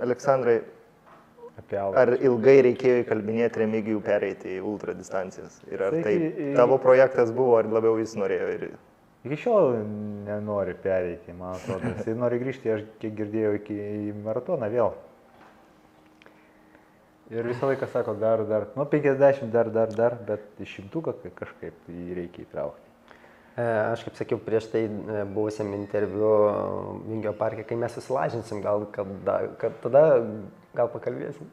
Aleksandrai, ar ilgai reikėjo įkalbinėti Remigijų pereiti į ultradistancijas? Ir ar tai tavo projektas buvo, ar labiau jis norėjo? Iki šiol nenori pereiti, man atrodo. Jis nori grįžti, aš kiek girdėjau, į maratoną vėl. Ir visą laiką sako, dar, 50 dar, bet iš 100 kažkaip jį reikia įtraukti. Aš kaip sakiau prieš tai buvusiam interviu Vingio parke, kai mes susilažinsim, gal tada gal pakalbėsim.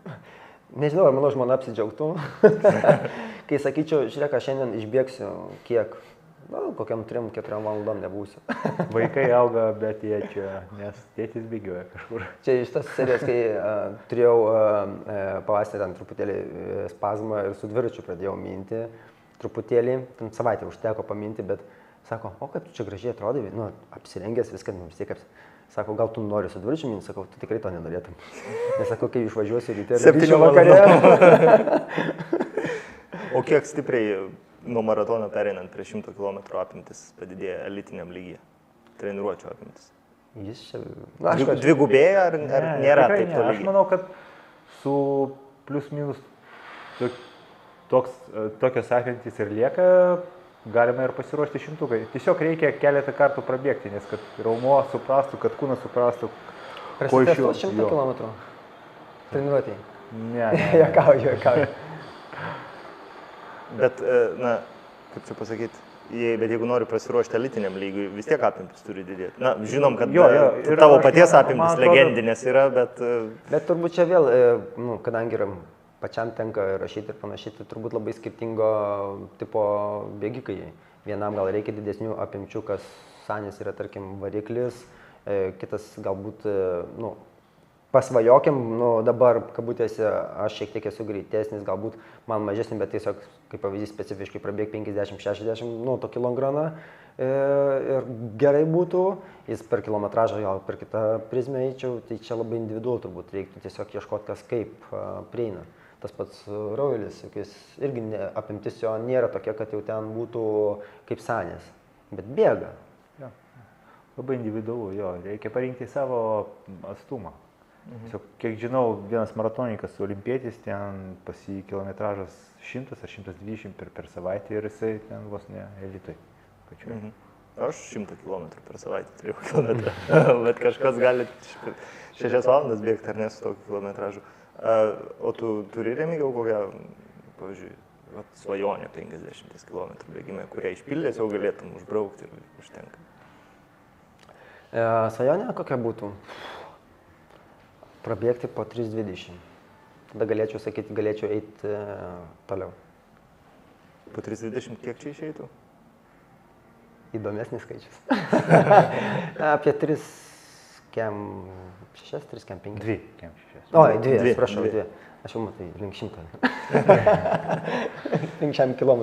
Nežinau, ar mano žmona apsidžiaugtų. Kai sakyčiau, žiūrėk, aš šiandien išbėgsiu kiek, kokiam 3-4 valandom nebūsiu. Vaikai auga be tėčio, nes tėtis bėgioja kažkur. Čia iš tos serijos, kai turėjau pavasarį ten truputėlį spazmą ir su dviračiu pradėjau minti truputėlį, ten savaitę užteko paminti, bet sako, o kaip tu čia gražiai atrodai, apsirengęs viską, vis tiek sako, gal tu nori su dviračiu minti, sakau, tu tikrai to nenorėtum. Nes sako, kai išvažiuosiu ryte, 7 vakare. O kiek stipriai nuo maratono pereinant prie 100 km apimtis padidėja elitiniam lygyje, treniruočio apimtis? Jis čia... Dvigubėja ar nėra taip to lygiai? Aš manau, kad su plius minus tokios apimtis ir lieka, galima ir pasiruošti 100. Tiesiog reikia keletą kartų prabėgti, nes kad raumo suprastų, kad kūnas suprastų, ko iš jų. 100 km treniruotėj? Ne. Juokauju. Bet, kaip čia pasakyti, bet jeigu nori pasiruošti elitiniam lygiui, vis tiek apimtis turi didėti. Žinom, kad tavo paties apimtis legendinės yra, bet... Bet turbūt čia vėl, kadangi yra pačiam tenka rašyti ir panašiai, tai turbūt labai skirtingo tipo bėgikai. Vienam gal reikia didesnių apimčių, kas Sanis yra, tarkim, variklis, kitas galbūt, pasvajokiam, dabar, kabutėse, aš šiek tiek esu greitesnis, galbūt man mažesnis, bet tiesiog, kaip pavyzdys, specifiškai prabėg 50-60, tokį longraną ir gerai būtų, jis per kilometražą, gal per kitą prizmę eičiau, tai čia labai individualu turbūt, reiktų tiesiog ieškoti, kas kaip prieina. Tas pats Rauilis, jis irgi apimtis jo nėra tokia, kad jau ten būtų kaip Sanis, bet bėga. Ja. Labai individualu, reikia parinkti savo atstumą. Tiesiog, kiek žinau, vienas maratonininkas olimpietis, ten pas jį kilometražas 100 ar 120 per savaitę ir jisai ten vos ne elitui. Aš 100 km per savaitę turėjau kilometrą, bet kažkas gali 6 valandas bėgti ar ne su tokiu kilometražu. O tu turi Remigijau kokią, pavyzdžiui, svajonę 50 km bėgime, kurią išpildęs jau galėtum užbraukti ir užtenka? Svajonė kokia būtų? Prabėgti po 3:20. Tada galėčiau sakyti, galėčiau eiti toliau. Po 3:20 kiek čia išeitų? Įdomesnis skaičius. Apie 3,6, 3,5. 2,6. Oi, 2, atsiprašau, 2. Aš jau matai, link 100. 500 km.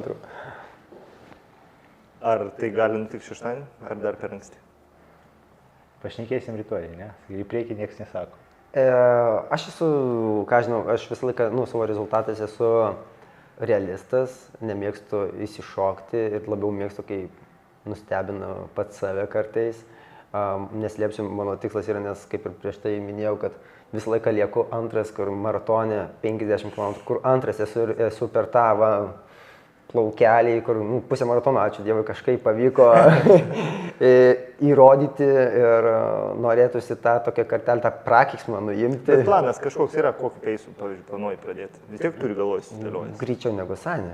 Ar tai gali nutikti šeštadienį, ar dar per anksti? Pašnekėsim rytoj, ne? Į priekį niekas nesako. Aš esu, ką žinau, aš visą laiką, savo rezultatais esu realistas, nemėgstu įsišokti ir labiau mėgstu, kai nustebina pats save kartais. Neslėpsiu, mano tikslas yra, nes kaip ir prieš tai minėjau, kad visą laiką lieku antras, kur maratone 50 km, kur antras esu per tą plaukelį, kur pusę maratono, ačiū Dievui, kažkaip pavyko įrodyti ir norėtųsi tą tokią kartelę, tą prakeiksmą nuimti. Bet planas kažkoks yra, kokį peisų, pavyzdžiui, planuoji pradėti. Vis tiek turi galvoj susidėliojęs. Greičiau negu Sanė.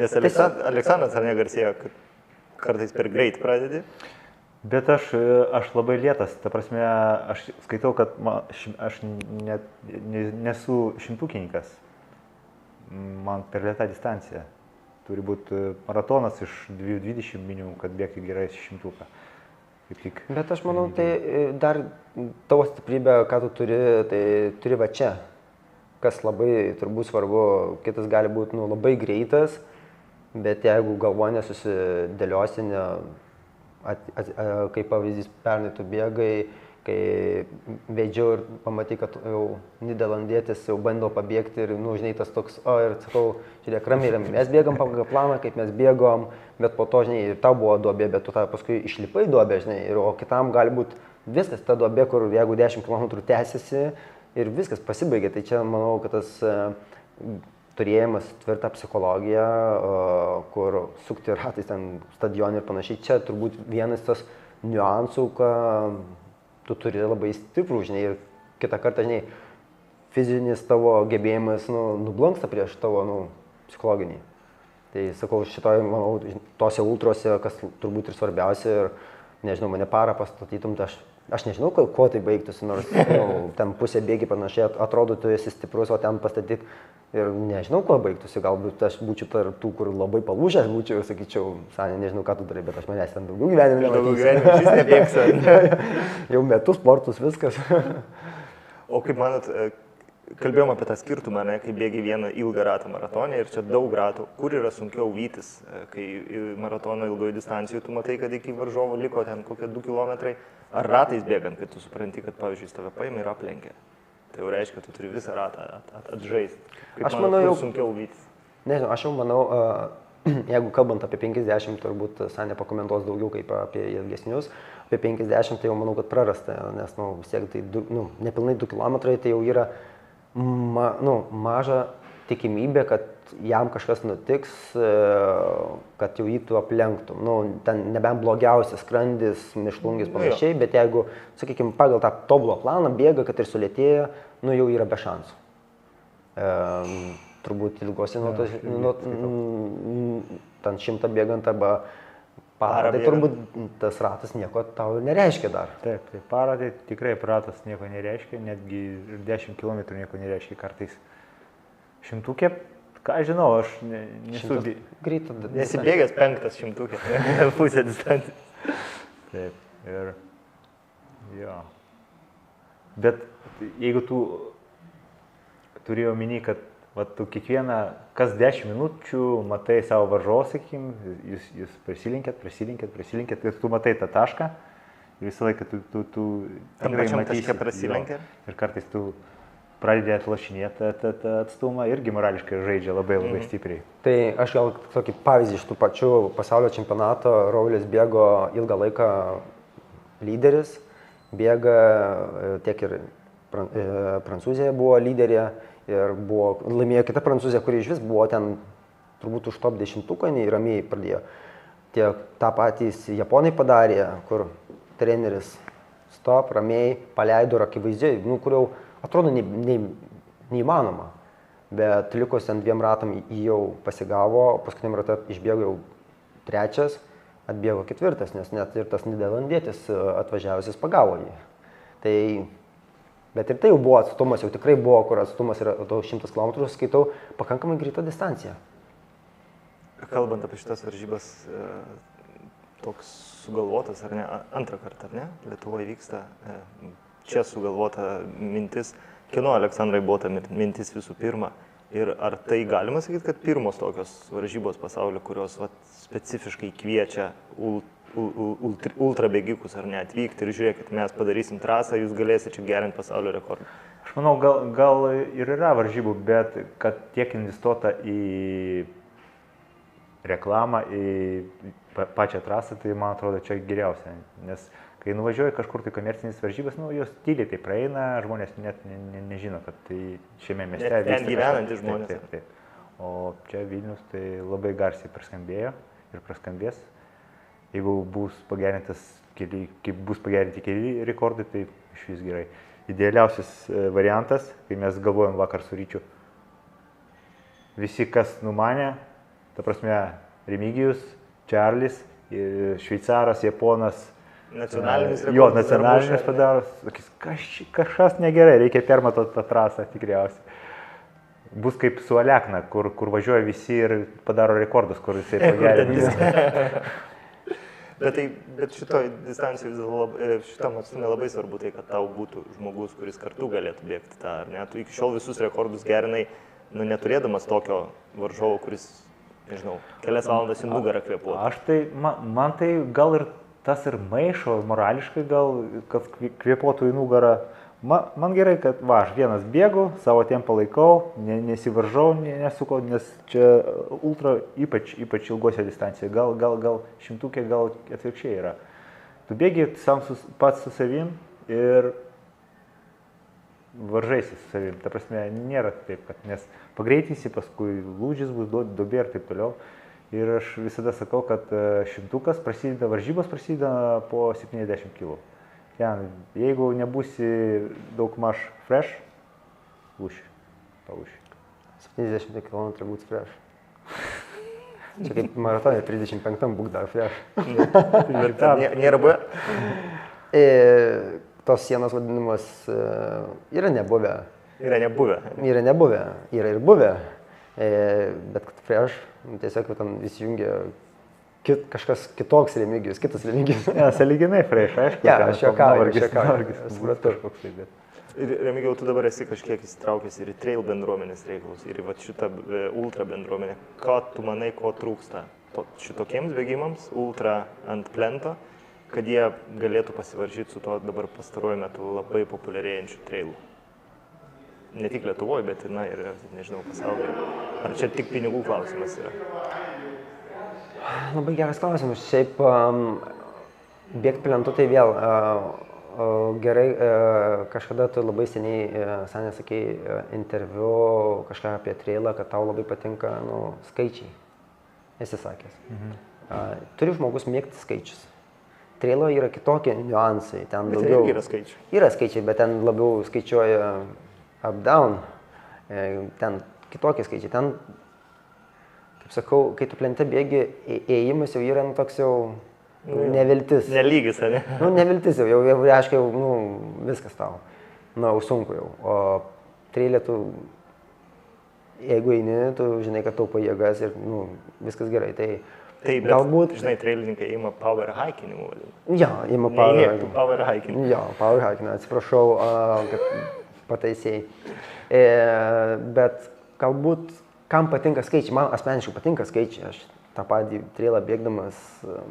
Nes Aleksandras ar negarsėjo, kad kartais per greit pradedi? Bet aš labai lėtas, ta prasme, aš skaitau, kad aš nesu šimtukininkas. Man per lėta distancija. Turi būti maratonas iš 2:20 minimum, kad bėgti gerai 100. Bet aš manau, tai dar tavo stiprybė, ką tu turi, tai turi va čia. Kas labai turbūt svarbu, kitas gali būti labai greitas, bet jeigu galvoje nesusidėliosi, kaip pavyzdys pernai tu bėgai, kai veidžiau ir pamatai, kad jau Niderlandietis jau bando pabėgti ir, žinai, tas toks, ir sakau, žiūrėk, ramiai, mes bėgam pagal planą, kaip mes bėgom, bet po to, žinai, ir tau buvo duobė, bet tu paskui išlipai duobę, žinai, o kitam gali būti viskas, ta duobė, kur jeigu 10 km tęsiasi ir viskas pasibaigė, tai čia manau, kad tas turėjimas tvirtą psichologiją, kur sukti ratais ten stadionį ir panašiai, čia turbūt vienas tas niuansų, kad tu turi labai stiprų, žinai, ir kitą kartą, žinai, fizinis tavo gebėjimas nublanksta prieš tavo psichologinį. Tai sakau, šitoj, manau, tose ultrose, kas turbūt ir svarbiausia, ir nežinau, mane parą pastatytum, tai aš nežinau, kuo tai baigtųsi, nors ten pusė bėgi panašiai, atrodo, tu esi stiprus, o ten pastatyk ir nežinau, kuo baigtųsi, galbūt aš būčiau tarp tų, kur labai palūžęs būčiau ir sakyčiau, Sanė, nežinau, ką tu darai, bet aš manęs ten daugiau gyvenime nematysiu. Daugiau gyvenime šis nebėgsi. Jau metus sportus, viskas. O kaip manot, kalbėjom apie tą skirtumą, ne, kai bėgi vieną ilgą ratą maratonė ir čia daug ratų, kur yra sunkiau vytis, kai maratono ilgoje distancijoje tu matai, kad iki varžovo liko ten kokie 2 km, ar ratais bėgant, kai tu supranti, kad pavyzdžiui tave paima ir aplenkia. Tai jau reiškia, tu turi visą ratą atžaisti. Kaip manau, jau sunkiau vytis? Nežinau, aš jau manau, jeigu kalbant apie 50, turbūt Sanė pakomentuos daugiau kaip apie ilgesnius. Apie 50 tai jau manau, kad prarasta, nes vis tiek tai nepilnai 2 km tai jau yra maža tikimybė, kad jam kažkas nutiks, kad jau jį tu aplenktum. Ten nebent blogiausias skrandis, mišlungis panašiai, bet jeigu, sakykime, pagal tą tobulą planą bėga, kad ir sulėtėja, jau yra be šansų. Turbūt ilgose ten 100 bėgant arba parą, tai turbūt tas ratas nieko tau nereiškia dar. Taip, tai parą tai tikrai ratas nieko nereiškia, netgi 10 km nieko nereiškia kartais. Šimtukė, ką žinau, aš nesu... Greitą. Nesibėgęs 5 šimtukė, pusė distancijos. Taip, ir... Jo. Bet jeigu tu turi omeny, kad tu kiekvieną, kas 10 minučių matai savo varžovą, sakykim, jūs prisilinkėt ir tu matai tą tašką ir visą laiką tu tikrai matysi prasilenkia. Ir kartais tu pradedi atlošinėti tą atstumą, irgi morališkai žaidžia labai stipriai. Tai aš gal tokį pavyzdį iš tų pačių pasaulio čempionato, Raulis bėgo ilgą laiką lyderis, bėga tiek ir Prancūzija buvo lyderė ir laimėjo kita Prancūzija, kuri iš vis buvo ten turbūt už top 10-uką, ramiai pradėjo. Tiek tą patys Japonai padarė, kur treneris stop, ramiai paleido ir akivaizdžiai, kur jau atrodo neįmanoma. Bet likus ten 2 ratam jį jau pasigavo, paskutiniam ratą išbėgo jau 3, atbėgo 4, nes net ir tas nyderlandietis atvažiavusis pagavo jį. Tai bet ir tai jau buvo atstumas, jau tikrai buvo, kur atstumas yra 100 km, skaitau, pakankamai greita distancija. Kalbant apie šitas varžybas, toks sugalvotas, ar ne, antrą kartą, ar ne, Lietuvoje vyksta, čia sugalvota mintis, kieno Aleksandrai buvo ta mintis visų pirma, ir ar tai galima sakyti, kad pirmos tokios varžybos pasaulio, kurios specifiškai kviečia ultrabėgikus ar ne atvykti ir žiūrėkit, mes padarysim trasą, jūs galėsite čia gerinti pasaulio rekordą. Aš manau, gal ir yra varžybų, bet kad tiek investuota į reklamą, į pačią trasą, tai man atrodo čia geriausia. Nes kai nuvažiuoji kažkur tai komercinės varžybas, jos tyliai tai praeina, žmonės net nežino, kad tai šiame mieste vyksta. Ten gyvenantys žmonės. Taip. O čia Vilnius tai labai garsiai praskambėjo ir praskambės. Jeigu bus pagerinti keli rekordai, tai iš vis gerai. Idealiausias variantas, kai mes galvojom vakar su Ryčiu, visi, kas numanė, ta prasme, Remigijus, Čarlis, šveicaras, japonas, nacionalinis padaro, sakys, kažkas negerai, reikia permatuoti tą trasą tikriausiai. Bus kaip su Alekna, kur važiuoja visi ir padaro rekordus, kur jisai pagerina. Bet šitoj distancijoje, šitam atstume labai svarbu tai, kad tau būtų žmogus, kuris kartu galėtų bėgti tą, ar ne? Tu iki šiol visus rekordus gerinai, neturėdamas tokio varžovo, kuris, nežinau, kelias valandas į nugarą kvėpuotų. Man tai gal ir tas ir maišo morališkai, gal, kad kvėpuotų į nugarą. Man gerai, kad aš vienas bėgu, savo tempą laikau, nesivaržau, nesukau, nes čia ultra ypač ilgose distancijoje, gal šimtukė, gal atvirkščiai yra. Tu bėgi pats su savim ir varžaisi su savim. Ta prasme, nėra taip, kad nes pagreitysi, paskui lūžis bus, duobė ir taip toliau. Ir aš visada sakau, kad šimtukas prasideda, varžybos prasideda po 70 kg. Jeigu nebūsi daug maž fresh, lūši, palūši. 70 km būtų fresh. Čia kaip maratonė 35 būk dar fresh. Nėra buvę? Tos sienos vadinimas yra nebuvę. Yra nebuvę. Yra nebuvę, yra ir buvę. Bet kad fresh, tiesiog ten įsijungia kažkas kitoks Remigijus, kitas Remigijus. Sąlyginai fresh, aišku. Ja, aš juokauju. Ir Remigijau, tu dabar esi kažkiek įsitraukęs ir į trail bendruomenės reikalus, ir į šitą ultra bendruomenę. Ką tu manai, ko trūksta šitokiems bėgimams, ultra ant plento, kad jie galėtų pasivaržyti su to dabar pastaruoju metu labai populiarėjančiu trailu? Ne tik Lietuvoje, bet ir, nežinau, pasaulyje. Ar čia tik pinigų klausimas yra? Labai geras klausimas. Šiaip bėgti plentu tai vėl gerai, kažkada tu labai seniai, Sanė, sakei interviu kažką apie trailą, kad tau labai patinka skaičiai. Esi sakęs. Turi žmogus mėgti skaičius. Trailo yra kitokie niuansai. Ten daugiau yra skaičiai. Yra skaičiai, bet ten labiau skaičiuoja up-down. Ten kitokie skaičiai. Ten, kaip sakau, kai tu plente bėgi, ėjimas jau yra toks jau neviltis. Nelygis, ar ne? Neviltis jau reiškia, viskas tau. Sunku jau. O trailė tu, jeigu eini, tu žinai, kad taupo jėgas ir viskas gerai. Taip, galbūt, žinai, trailininkai ima power hikinimu vadinu. Jo, ima power hikinimu. Jo, power hikinimu, atsiprašau, kad pataisėjai. Bet galbūt, kam patinka skaičiai, man asmeniškai patinka skaičiai, aš tą patį trailą bėgdamas,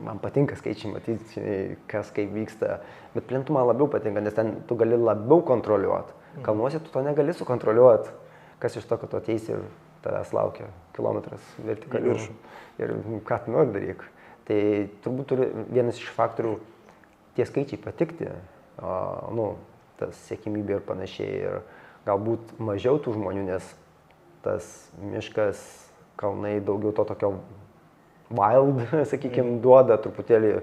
man patinka skaičiai, matyti, kas kaip vyksta, bet plentu man labiau patinka, nes ten tu gali labiau kontroliuoti. Kalnuose tu to negali sukontroliuoti, kas iš to, kad tu ateisi ir tavęs laukia kilometras vertikalių. Ir ką tu nori daryk. Tai turbūt turi vienas iš faktorių tie skaičiai patikti, tas siekimybė ir panašiai. Ir galbūt mažiau tų žmonių, nes tas miškas, kalnai daugiau to tokio wild, sakykime, duoda truputėlį,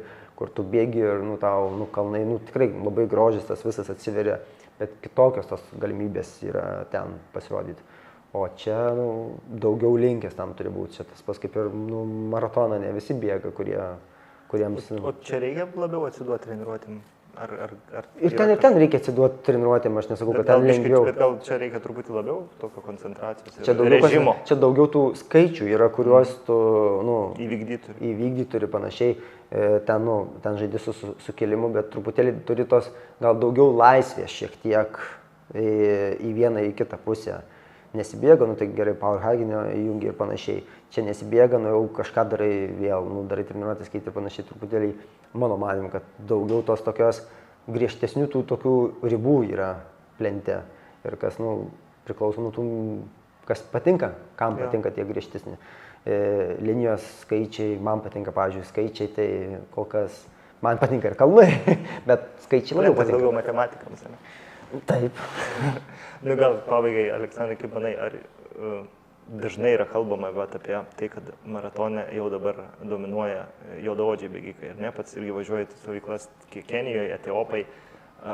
kur tu bėgi ir tau kalnai, tikrai labai grožis tas visas atsiveria, bet kitokios tos galimybės yra ten pasirodyti. O čia daugiau linkęs tam turi būti. Čia tas pas kaip ir maratoną ne visi bėga, kuriems... O čia reikia labiau atsiduoti treniruotėm? Ir ten reikia atsiduoti treniruotėm, aš nesakau, kad ten lengviau. Bet gal čia reikia truputį labiau tokio koncentracijos ir režimo? Čia daugiau tų skaičių yra, kuriuos tu įvykdyti ir panašiai. Ten žaidi su sukėlimu, bet truputėlį turi tos gal daugiau laisvės šiek tiek į vieną, į kitą pusę. Nesibėga, tai gerai, power hikinio įjungi ir panašiai. Čia nesibėga, jau kažką darai vėl, darai treniruotės, keiti ir panašiai. Truputėlį mano manimu, kad daugiau tos tokios griežtesnių tų tokių ribų yra plente. Ir kas, priklauso nuo tų, kas patinka, kam patinka tie griežtesni. Linijos skaičiai, man patinka, pavyzdžiui, skaičiai, tai kol kas man patinka ir kalnai, bet skaičiai labiau patinka. Daugiau matematikams, ne? Taip. Gal pabaigai, Aleksandrai, kaip manai, ar dažnai yra kalbama apie tai, kad maratone jau dabar dominuoja juodaodžiai bėgikai, ir ne, pats irgi važiuoja į stovyklas Kenijoje, Etiopai,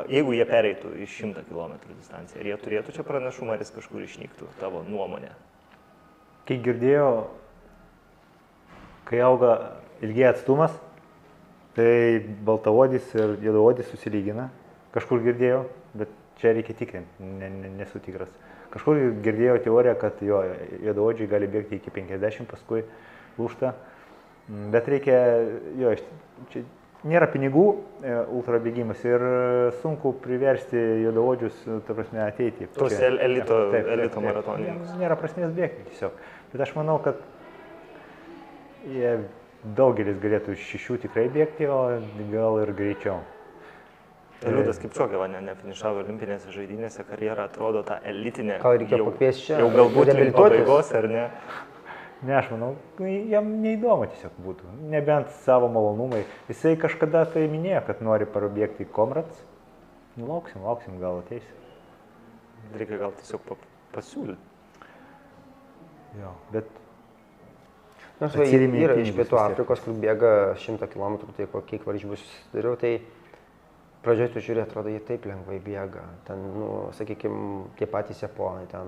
jeigu jie pereitų į 100 km distanciją, ar jie turėtų čia pranašumą, ar jis kažkur išnyktų, tavo nuomonė? Kai girdėjau, kai auga ilgiai atstumas, tai baltaodis ir juodaodis susilygina, kažkur girdėjau, bet čia reikia tikrinti, nesu tikras. Kažkur girdėjau teoriją, kad juodaodžiai gali bėgti iki 50, paskui lūžta. Bet reikia, čia nėra pinigų ultrabėgimas ir sunku priversti juodaodžius, ta prasme, ateiti. Tos elito maratonininkus. Nėra prasmės bėgti tiesiog. Bet aš manau, kad daugelis galėtų iš 6 tikrai bėgti, o gal ir greičiau. Liudas Kipčiogė nefinišavo olimpinėse žaidynėse, karjera atrodo ta elitinė. Ką reikėjo pakviesti čia? Jau galbūt link pabaigos, ar ne? Ne, aš manau, jam neįdomu tiesiog būtų, nebent savo malonumai. Jisai kažkada tai minėjo, kad nori parabėgti į Komrats. Nu, lauksim, gal ateis. Reikia gal tiesiog pasiūlyti. Jo, bet... Nors yra iš Pietų Afrikos, kur bėga 100 km, tai kiek varžybų susidariau, tai pradžioje tu žiūrė, atrodo, jie taip lengvai bėga. Ten, nu, sakykime, tie patys Japonai, ten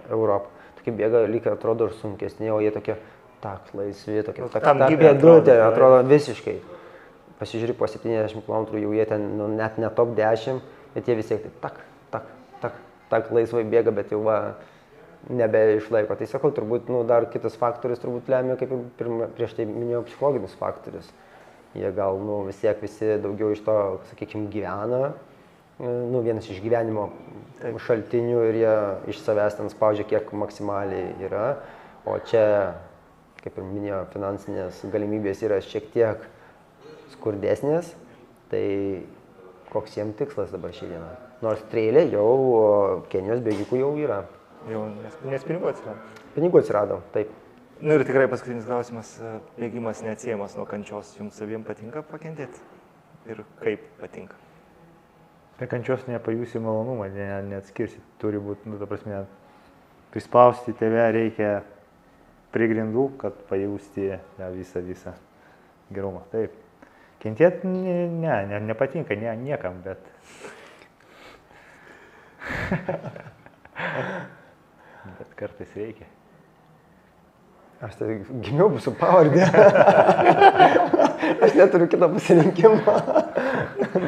Europą. Tokie bėga, lyg atrodo ir sunkesni, o jie tokie laisvi, tokie pėdutė, atrodo visiškai. Pasižiūrė po 70 km, jau jie ten net ne top 10, bet jie vis tiek tak laisvai bėga, bet jau nebeišlaiko. Tai sakau, turbūt dar kitas faktorius turbūt lemia, kaip prieš tai minėjau, psichologinis faktorius. Jie gal vis tiek visi daugiau iš to, sakykime, gyvena. Vienas iš gyvenimo šaltinių ir jie iš savęs ten spaudžia, kiek maksimaliai yra. O čia, kaip ir minėjau, finansinės galimybės yra šiek tiek skurdesnės. Tai koks jiems tikslas dabar šį dieną? Nors treilė jau Kenijos bėgikų jau yra. Jau, nes pinigų atsirado. Pinigų atsirado, taip. Ir tikrai paskutinis klausimas, bėgimas neatsiejamas nuo kančios. Jums saviem patinka pakentėti? Ir kaip patinka? Be kančios nepajusi malonumą, neatskirsi. Turi būti, ta prasme, prispausti tave reikia prie grindų, kad pajusti visą gerumą. Taip. Kentėti nepatinka niekam, bet... bet kartais reikia. Aš tai gimiau su pavardė. Aš neturiu kito pasirinkimo.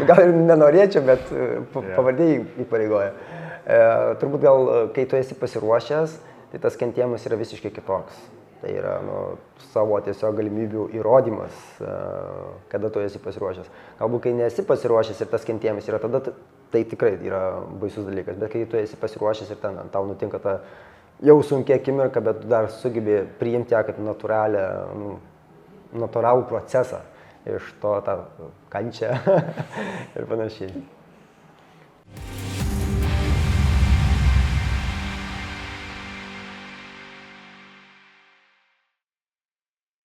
Gal ir nenorėčiau, bet pavardė įpareigoja. Turbūt gal, kai tu esi pasiruošęs, tai tas kentėjimas yra visiškai kitoks. Tai yra savo tiesiog galimybių įrodymas, kada tu esi pasiruošęs. Galbūt, kai nesi pasiruošęs ir tas kentėjimas yra, tada tai tikrai yra baisus dalykas. Bet kai tu esi pasiruošęs ir ten tau nutinka ta jau sunkia akimirka, bet dar sugebė priimti ją kaip natūralų procesą iš to tą kančią ir panašiai.